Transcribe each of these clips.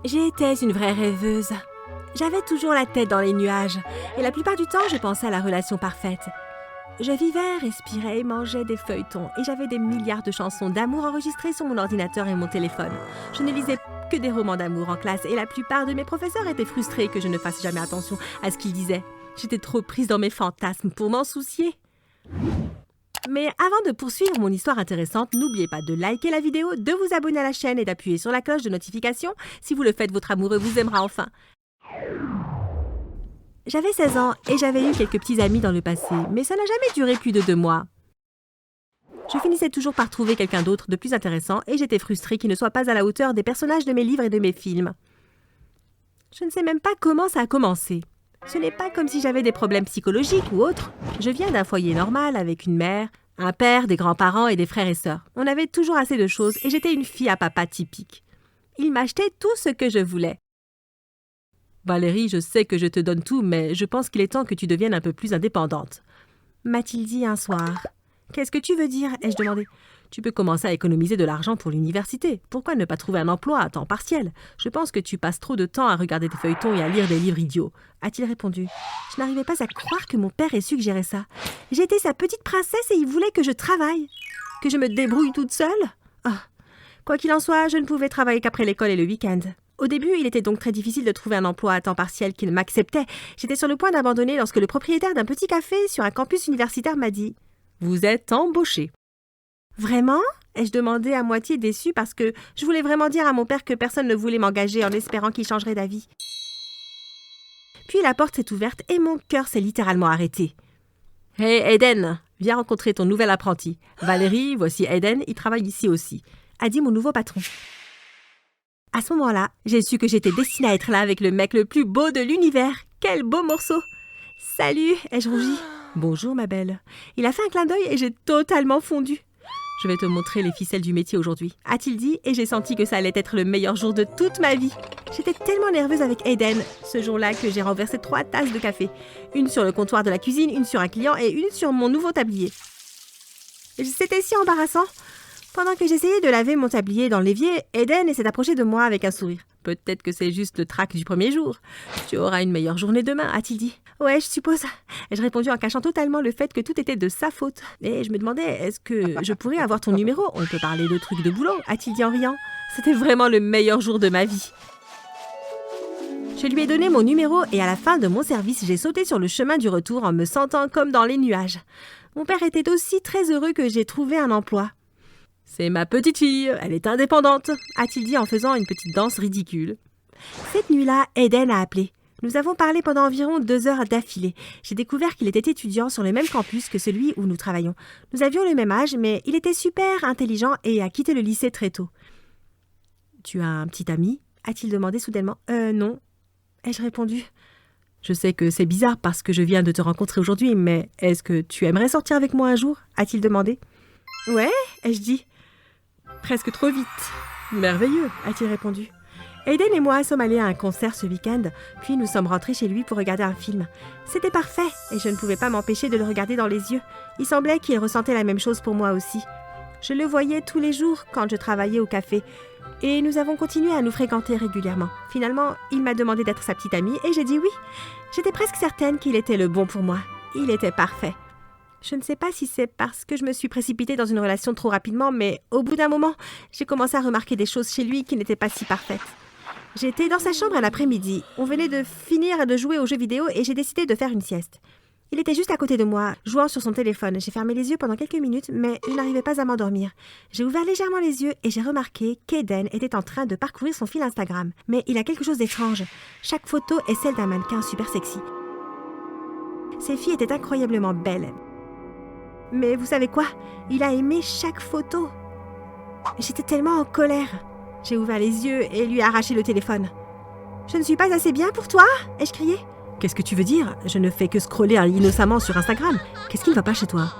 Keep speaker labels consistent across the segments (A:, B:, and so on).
A: J'étais une vraie rêveuse. J'avais toujours la tête dans les nuages, et la plupart du temps, je pensais à la relation parfaite. Je vivais, respirais et mangeais des feuilletons, et j'avais des milliards de chansons d'amour enregistrées sur mon ordinateur et mon téléphone. Je ne lisais que des romans d'amour en classe, et la plupart de mes professeurs étaient frustrés que je ne fasse jamais attention à ce qu'ils disaient. J'étais trop prise dans mes fantasmes pour m'en soucier. Mais avant de poursuivre mon histoire intéressante, n'oubliez pas de liker la vidéo, de vous abonner à la chaîne et d'appuyer sur la cloche de notification. Si vous le faites, votre amoureux vous aimera enfin. J'avais 16 ans et j'avais eu quelques petits amis dans le passé, mais ça n'a jamais duré plus de 2 mois. Je finissais toujours par trouver quelqu'un d'autre de plus intéressant et j'étais frustrée qu'il ne soit pas à la hauteur des personnages de mes livres et de mes films. Je ne sais même pas comment ça a commencé. Ce n'est pas comme si j'avais des problèmes psychologiques ou autres. Je viens d'un foyer normal avec une mère, un père, des grands-parents et des frères et sœurs. On avait toujours assez de choses et j'étais une fille à papa typique. Il m'achetait tout ce que je voulais. Valérie, je sais que je te donne tout, mais je pense qu'il est temps que tu deviennes un peu plus indépendante. M'a-t-il dit un soir. Qu'est-ce que tu veux dire? Ai-je demandé. Tu peux commencer à économiser de l'argent pour l'université. Pourquoi ne pas trouver un emploi à temps partiel? Je pense que tu passes trop de temps à regarder des feuilletons et à lire des livres idiots. A-t-il répondu. Je n'arrivais pas à croire que mon père ait suggéré ça. J'étais sa petite princesse et il voulait que je travaille. Que je me débrouille toute seule? Ah. Quoi qu'il en soit, je ne pouvais travailler qu'après l'école et le week-end. Au début, il était donc très difficile de trouver un emploi à temps partiel qui m'acceptait. J'étais sur le point d'abandonner lorsque le propriétaire d'un petit café sur un campus universitaire m'a dit « Vous êtes embauché ». « Vraiment ?» ai-je demandé à moitié déçue parce que je voulais vraiment dire à mon père que personne ne voulait m'engager en espérant qu'il changerait d'avis. Puis la porte s'est ouverte et mon cœur s'est littéralement arrêté. « Hey Eden, viens rencontrer ton nouvel apprenti. Valérie, voici Eden, il travaille ici aussi », a dit mon nouveau patron. À ce moment-là, j'ai su que j'étais destinée à être là avec le mec le plus beau de l'univers. Quel beau morceau! « Salut !» ai-je rougi. « Bonjour, ma belle. » Il a fait un clin d'œil et j'ai totalement fondu. « Je vais te montrer les ficelles du métier aujourd'hui, » a-t-il dit, et j'ai senti que ça allait être le meilleur jour de toute ma vie. J'étais tellement nerveuse avec Eden ce jour-là que j'ai renversé 3 tasses de café. Une sur le comptoir de la cuisine, une sur un client et une sur mon nouveau tablier. C'était si embarrassant. Pendant que j'essayais de laver mon tablier dans l'évier, Eden s'est approché de moi avec un sourire. « Peut-être que c'est juste le trac du premier jour. Tu auras une meilleure journée demain, a-t-il dit. « Ouais, je suppose. » Ai-je répondu en cachant totalement le fait que tout était de sa faute. Et je me demandais, est-ce que je pourrais avoir ton numéro? On peut parler de trucs de boulot, a-t-il dit en riant. C'était vraiment le meilleur jour de ma vie. Je lui ai donné mon numéro et à la fin de mon service, j'ai sauté sur le chemin du retour en me sentant comme dans les nuages. Mon père était aussi très heureux que j'ai trouvé un emploi. « C'est ma petite fille, elle est indépendante », a-t-il dit en faisant une petite danse ridicule. Cette nuit-là, Eden a appelé. Nous avons parlé pendant environ 2 heures d'affilée. J'ai découvert qu'il était étudiant sur le même campus que celui où nous travaillons. Nous avions le même âge, mais il était super intelligent et a quitté le lycée très tôt. « Tu as un petit ami ?» a-t-il demandé soudainement. « Non. » ai-je répondu. « Je sais que c'est bizarre parce que je viens de te rencontrer aujourd'hui, mais est-ce que tu aimerais sortir avec moi un jour ?» a-t-il demandé. « Ouais, » ai-je dit. « Presque trop vite. »« Merveilleux, » a-t-il répondu. Eden et moi sommes allés à un concert ce week-end, puis nous sommes rentrés chez lui pour regarder un film. C'était parfait, et je ne pouvais pas m'empêcher de le regarder dans les yeux. Il semblait qu'il ressentait la même chose pour moi aussi. Je le voyais tous les jours quand je travaillais au café, et nous avons continué à nous fréquenter régulièrement. Finalement, il m'a demandé d'être sa petite amie, et j'ai dit oui. J'étais presque certaine qu'il était le bon pour moi. Il était parfait. Je ne sais pas si c'est parce que je me suis précipitée dans une relation trop rapidement, mais au bout d'un moment, j'ai commencé à remarquer des choses chez lui qui n'étaient pas si parfaites. J'étais dans sa chambre un après-midi. On venait de finir de jouer aux jeux vidéo et j'ai décidé de faire une sieste. Il était juste à côté de moi, jouant sur son téléphone. J'ai fermé les yeux pendant quelques minutes, mais je n'arrivais pas à m'endormir. J'ai ouvert légèrement les yeux et j'ai remarqué qu'Eden était en train de parcourir son fil Instagram. Mais il a quelque chose d'étrange. Chaque photo est celle d'un mannequin super sexy. Ces filles étaient incroyablement belles. Mais vous savez quoi? Il a aimé chaque photo. J'étais tellement en colère. J'ai ouvert les yeux et lui arraché le téléphone. « Je ne suis pas assez bien pour toi ?» ai-je crié. « Qu'est-ce que tu veux dire? Je ne fais que scroller innocemment sur Instagram. Qu'est-ce qui ne va pas chez toi ?»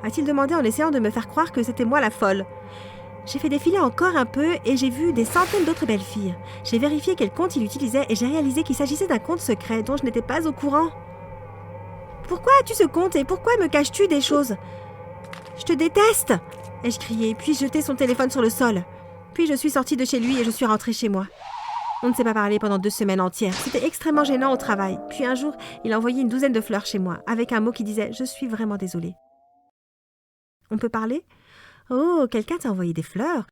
A: a-t-il demandé en essayant de me faire croire que c'était moi la folle. J'ai fait défiler encore un peu et j'ai vu des centaines d'autres belles filles. J'ai vérifié quel compte il utilisait et j'ai réalisé qu'il s'agissait d'un compte secret dont je n'étais pas au courant. « Pourquoi as-tu ce compte et pourquoi me caches-tu des choses ? Je te déteste !» ai-je crié, puis jeté son téléphone sur le sol. Puis je suis sortie de chez lui et je suis rentrée chez moi. On ne s'est pas parlé pendant 2 semaines entières. C'était extrêmement gênant au travail. Puis un jour, il a envoyé une 12aine de fleurs chez moi, avec un mot qui disait « Je suis vraiment désolée ». On peut parler? Oh, quelqu'un t'a envoyé des fleurs?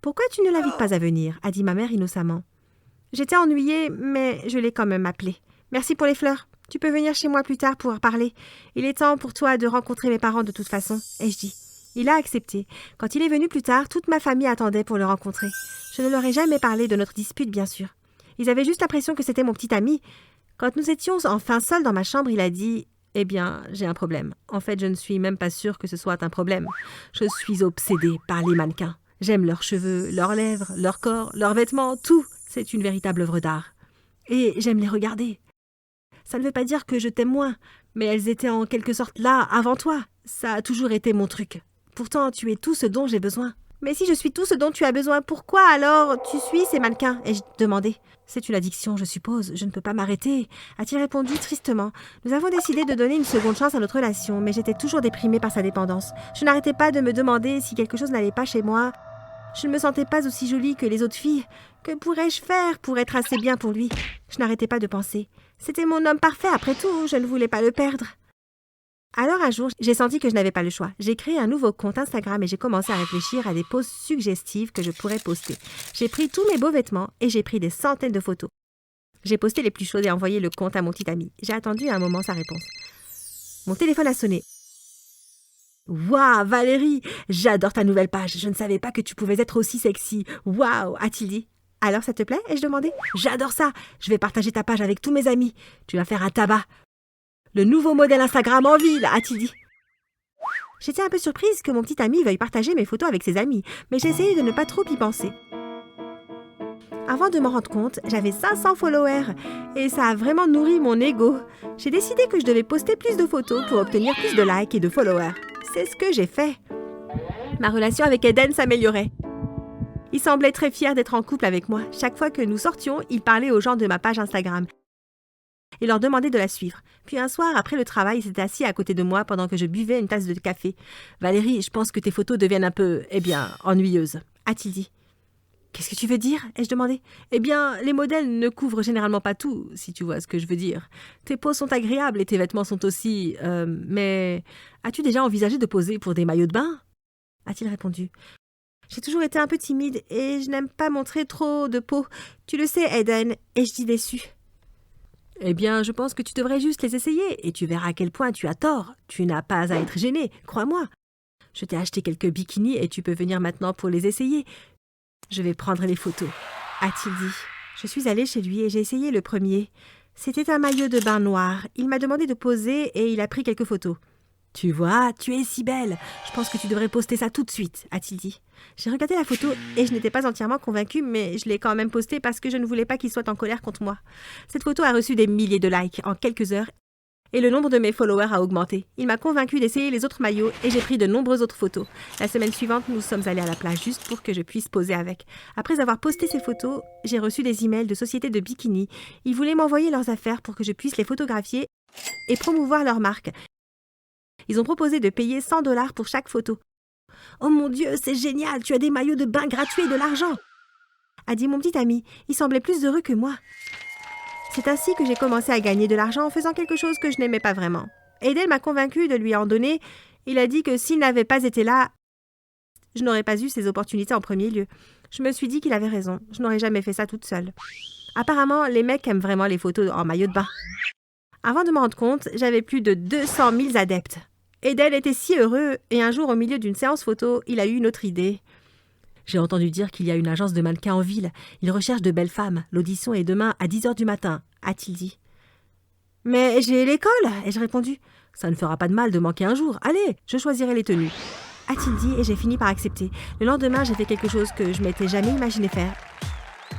A: Pourquoi tu ne l'invites pas à venir? A dit ma mère innocemment. J'étais ennuyée, mais je l'ai quand même appelé. Merci pour les fleurs. Tu peux venir chez moi plus tard pour parler. Il est temps pour toi de rencontrer mes parents de toute façon, ai-je dit. Il a accepté. Quand il est venu plus tard, toute ma famille attendait pour le rencontrer. Je ne leur ai jamais parlé de notre dispute, bien sûr. Ils avaient juste l'impression que c'était mon petit ami. Quand nous étions enfin seuls dans ma chambre, il a dit « Eh bien, j'ai un problème. En fait, je ne suis même pas sûre que ce soit un problème. Je suis obsédée par les mannequins. J'aime leurs cheveux, leurs lèvres, leur corps, leurs vêtements, tout. C'est une véritable œuvre d'art. Et j'aime les regarder. Ça ne veut pas dire que je t'aime moins, mais elles étaient en quelque sorte là, avant toi. Ça a toujours été mon truc. Pourtant, tu es tout ce dont j'ai besoin. Mais si je suis tout ce dont tu as besoin, pourquoi alors tu suis ces mannequins? Ai-je demandé. C'est une addiction, je suppose. Je ne peux pas m'arrêter, a-t-il répondu tristement. Nous avons décidé de donner une seconde chance à notre relation, mais j'étais toujours déprimée par sa dépendance. Je n'arrêtais pas de me demander si quelque chose n'allait pas chez moi. Je ne me sentais pas aussi jolie que les autres filles. Que pourrais-je faire pour être assez bien pour lui? Je n'arrêtais pas de penser. C'était mon homme parfait, après tout, je ne voulais pas le perdre. Alors un jour, j'ai senti que je n'avais pas le choix. J'ai créé un nouveau compte Instagram et j'ai commencé à réfléchir à des poses suggestives que je pourrais poster. J'ai pris tous mes beaux vêtements et j'ai pris des centaines de photos. J'ai posté les plus chaudes et envoyé le compte à mon petit ami. J'ai attendu un moment sa réponse. Mon téléphone a sonné. « Waouh, Valérie, j'adore ta nouvelle page. Je ne savais pas que tu pouvais être aussi sexy. Waouh » a-t-il dit. « Alors ça te plaît ?» ai-je demandé. « J'adore ça. Je vais partager ta page avec tous mes amis. Tu vas faire un tabac. Le nouveau modèle Instagram en ville » a-t-il dit. J'étais un peu surprise que mon petit ami veuille partager mes photos avec ses amis, mais j'ai essayé de ne pas trop y penser. Avant de m'en rendre compte, j'avais 500 followers et ça a vraiment nourri mon ego. J'ai décidé que je devais poster plus de photos pour obtenir plus de likes et de followers. C'est ce que j'ai fait. Ma relation avec Eden s'améliorait. Il semblait très fier d'être en couple avec moi. Chaque fois que nous sortions, il parlait aux gens de ma page Instagram et leur demandait de la suivre. Puis un soir, après le travail, il s'était assis à côté de moi pendant que je buvais une tasse de café. « Valérie, je pense que tes photos deviennent un peu, ennuyeuses, » a-t-il dit. « Qu'est-ce que tu veux dire ?» ai-je demandé. « Eh bien, les modèles ne couvrent généralement pas tout, si tu vois ce que je veux dire. Tes poses sont agréables et tes vêtements sont aussi... mais as-tu déjà envisagé de poser pour des maillots de bain ?» a-t-il répondu. J'ai toujours été un peu timide et je n'aime pas montrer trop de peau. Tu le sais, Eden, ai-je dit déçu. « Eh bien, je pense que tu devrais juste les essayer et tu verras à quel point tu as tort. Tu n'as pas à être gêné, crois-moi. Je t'ai acheté quelques bikinis et tu peux venir maintenant pour les essayer. Je vais prendre les photos, » a-t-il dit. Je suis allée chez lui et j'ai essayé le premier. C'était un maillot de bain noir. Il m'a demandé de poser et il a pris quelques photos. « Tu vois, tu es si belle. Je pense que tu devrais poster ça tout de suite, » a-t-il dit. J'ai regardé la photo et je n'étais pas entièrement convaincue, mais je l'ai quand même postée parce que je ne voulais pas qu'il soit en colère contre moi. Cette photo a reçu des milliers de likes en quelques heures et le nombre de mes followers a augmenté. Il m'a convaincue d'essayer les autres maillots et j'ai pris de nombreuses autres photos. La semaine suivante, nous sommes allés à la plage juste pour que je puisse poser avec. Après avoir posté ces photos, j'ai reçu des emails de sociétés de bikini. Ils voulaient m'envoyer leurs affaires pour que je puisse les photographier et promouvoir leur marque. Ils ont proposé de payer 100$ pour chaque photo. « Oh mon Dieu, c'est génial, tu as des maillots de bain gratuits et de l'argent !» a dit mon petit ami. Il semblait plus heureux que moi. C'est ainsi que j'ai commencé à gagner de l'argent en faisant quelque chose que je n'aimais pas vraiment. Eden m'a convaincue de lui en donner. Il a dit que s'il n'avait pas été là, je n'aurais pas eu ces opportunités en premier lieu. Je me suis dit qu'il avait raison. Je n'aurais jamais fait ça toute seule. Apparemment, les mecs aiment vraiment les photos en maillot de bain. Avant de me rendre compte, j'avais plus de 200 000 adeptes. Eden était si heureux et un jour, au milieu d'une séance photo, il a eu une autre idée. J'ai entendu dire qu'il y a une agence de mannequins en ville. Ils recherchent de belles femmes. L'audition est demain à 10h du matin, a-t-il dit. « Mais j'ai l'école !» ai-je répondu. « Ça ne fera pas de mal de manquer un jour. Allez, je choisirai les tenues. » a-t-il dit et j'ai fini par accepter. Le lendemain, j'ai fait quelque chose que je m'étais jamais imaginé faire.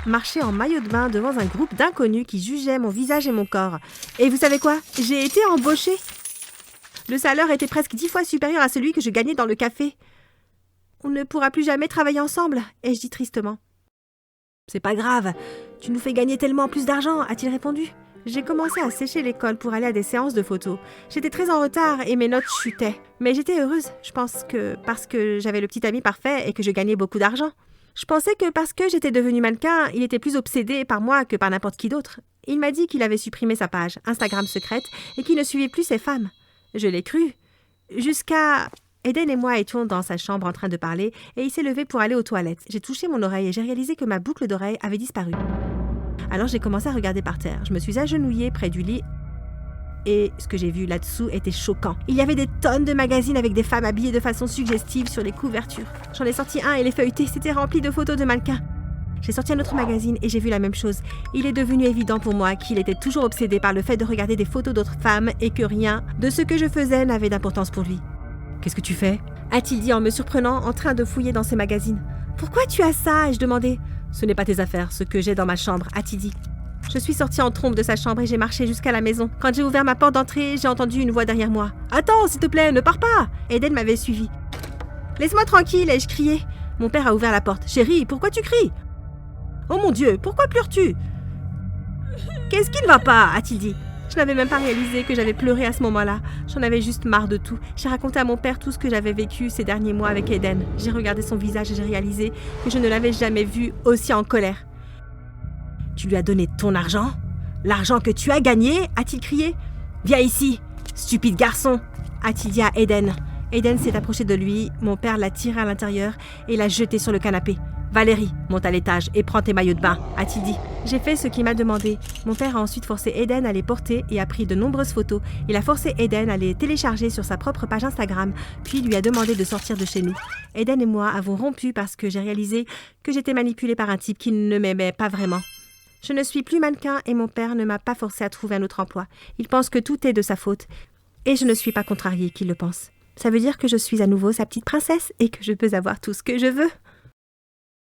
A: Marcher en maillot de bain devant un groupe d'inconnus qui jugeaient mon visage et mon corps. Et vous savez quoi? J'ai été embauchée. Le salaire était presque 10 fois supérieur à celui que je gagnais dans le café. « On ne pourra plus jamais travailler ensemble » ai-je dit tristement. « C'est pas grave, tu nous fais gagner tellement plus d'argent » a-t-il répondu. J'ai commencé à sécher l'école pour aller à des séances de photos. J'étais très en retard et mes notes chutaient. Mais j'étais heureuse, je pense que parce que j'avais le petit ami parfait et que je gagnais beaucoup d'argent. Je pensais que parce que j'étais devenue mannequin, il était plus obsédé par moi que par n'importe qui d'autre. Il m'a dit qu'il avait supprimé sa page Instagram secrète et qu'il ne suivait plus ses femmes. Je l'ai cru. Jusqu'à... Eden et moi étions dans sa chambre en train de parler et il s'est levé pour aller aux toilettes. J'ai touché mon oreille et j'ai réalisé que ma boucle d'oreille avait disparu. Alors j'ai commencé à regarder par terre. Je me suis agenouillée près du lit et ce que j'ai vu là-dessous était choquant. Il y avait des tonnes de magazines avec des femmes habillées de façon suggestive sur les couvertures. J'en ai sorti un et l'ai feuilleté, c'était rempli de photos de mannequins. J'ai sorti un autre magazine et j'ai vu la même chose. Il est devenu évident pour moi qu'il était toujours obsédé par le fait de regarder des photos d'autres femmes et que rien de ce que je faisais n'avait d'importance pour lui. « Qu'est-ce que tu fais ?» a-t-il dit en me surprenant en train de fouiller dans ses magazines. « Pourquoi tu as ça ?» ai-je demandé. « Ce n'est pas tes affaires, ce que j'ai dans ma chambre, » a-t-il dit. Je suis sortie en trombe de sa chambre et j'ai marché jusqu'à la maison. Quand j'ai ouvert ma porte d'entrée, j'ai entendu une voix derrière moi. « Attends, s'il te plaît, ne pars pas !» Eden m'avait suivi. « Laisse-moi tranquille !» ai-je crié. Mon père a ouvert la porte. « Chérie, pourquoi tu cries ?»« Oh mon Dieu, pourquoi pleures-tu ?»« Qu'est-ce qui ne va pas ?» a-t-il dit. Je n'avais même pas réalisé que j'avais pleuré à ce moment-là. J'en avais juste marre de tout. J'ai raconté à mon père tout ce que j'avais vécu ces derniers mois avec Eden. J'ai regardé son visage et j'ai réalisé que je ne l'avais jamais vu aussi en colère. « Tu lui as donné ton argent ? L'argent que tu as gagné ?» a-t-il crié. « Viens ici, stupide garçon !» a-t-il dit à Eden. Eden s'est approché de lui, mon père l'a tiré à l'intérieur et l'a jeté sur le canapé. « Valérie, monte à l'étage et prends tes maillots de bain » a-t-il dit. J'ai fait ce qu'il m'a demandé. Mon père a ensuite forcé Eden à les porter et a pris de nombreuses photos. Il a forcé Eden à les télécharger sur sa propre page Instagram, puis lui a demandé de sortir de chez nous. Eden et moi avons rompu parce que j'ai réalisé que j'étais manipulée par un type qui ne m'aimait pas vraiment. Je ne suis plus mannequin et mon père ne m'a pas forcé à trouver un autre emploi. Il pense que tout est de sa faute et je ne suis pas contrariée qu'il le pense. Ça veut dire que je suis à nouveau sa petite princesse et que je peux avoir tout ce que je veux.